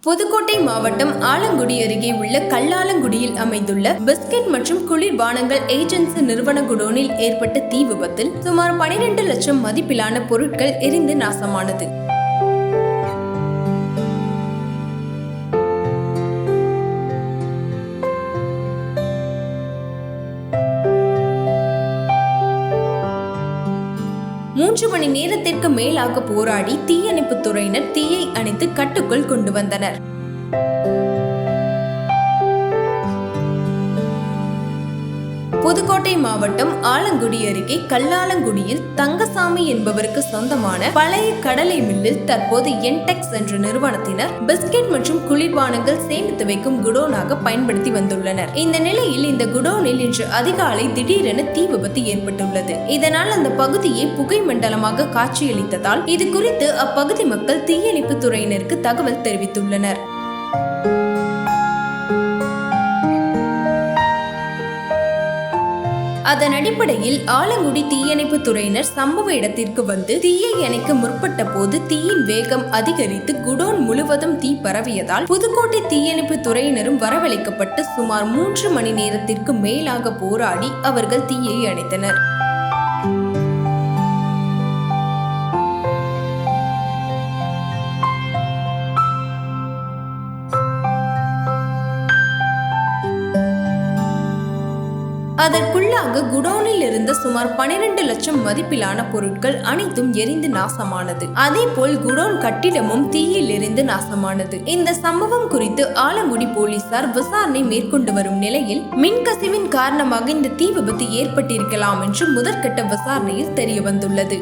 புதுக்கோட்டை மாவட்டம் ஆலங்குடி அருகே உள்ள கல்லாலங்குடியில் அமைந்துள்ள பிஸ்கட் மற்றும் குளிர்பானங்கள் ஏஜென்சி நிறுவன குடோனில் ஏற்பட்ட தீ விபத்தில் சுமார் 12 லட்சம் மதிப்பிலான பொருட்கள் எரிந்து நாசமானது. மூன்று மணி நேரத்திற்கு மேலாக போராடி தீயணைப்புத் துறையினர் தீயை அணைத்து கட்டுக்குள் கொண்டு வந்தனர். புதுக்கோட்டை மாவட்டம் ஆலங்குடி அருகே கல்லாலங்குடியில் தங்கசாமி என்பவருக்கு சொந்தமான பழைய கடலை மில்லில் தற்போது என்டெக்ஸ் என்ற நிறுவனத்தினர் பிஸ்கட் மற்றும் குளிர்பானங்கள் சேமித்து வைக்கும் குடோனாக பயன்படுத்தி வந்துள்ளனர். இந்த நிலையில் இந்த குடோனில் இன்று அதிகாலை திடீரென தீ விபத்து ஏற்பட்டுள்ளது. இதனால் அந்த பகுதியை புகை மண்டலமாக காட்சியளித்ததால் இது குறித்து அப்பகுதி மக்கள் தீயணைப்பு துறையினருக்கு தகவல் தெரிவித்துள்ளனர். அதன் அடிப்படையில் ஆலங்குடி தீயணைப்பு துறையினர் சம்பவ இடத்திற்கு வந்து தீயை அணைக்க முற்பட்ட போது தீயின் வேகம் அதிகரித்து குடோன் முழுவதும் தீ பரவியதால் புதுக்கோட்டை தீயணைப்பு துறையினரும் வரவழைக்கப்பட்டு சுமார் 3 மணி நேரத்திற்கு மேலாக போராடி அவர்கள் தீயை அணைத்தனர். அதற்குள்ளாக குடோனில் இருந்த சுமார் 12 லட்சம் மதிப்பிலான பொருட்கள் அனைத்தும் எரிந்து நாசமானது. அதேபோல் குடோன் கட்டிடமும் தீயில் எரிந்து நாசமானது. இந்த சம்பவம் குறித்து ஆலங்குடி போலீசார் விசாரணை மேற்கொண்டு வரும் நிலையில் மின்கசிவின் காரணமாக இந்த தீ விபத்து ஏற்பட்டிருக்கலாம் என்று முதற்கட்ட விசாரணையில் தெரிய வந்துள்ளது.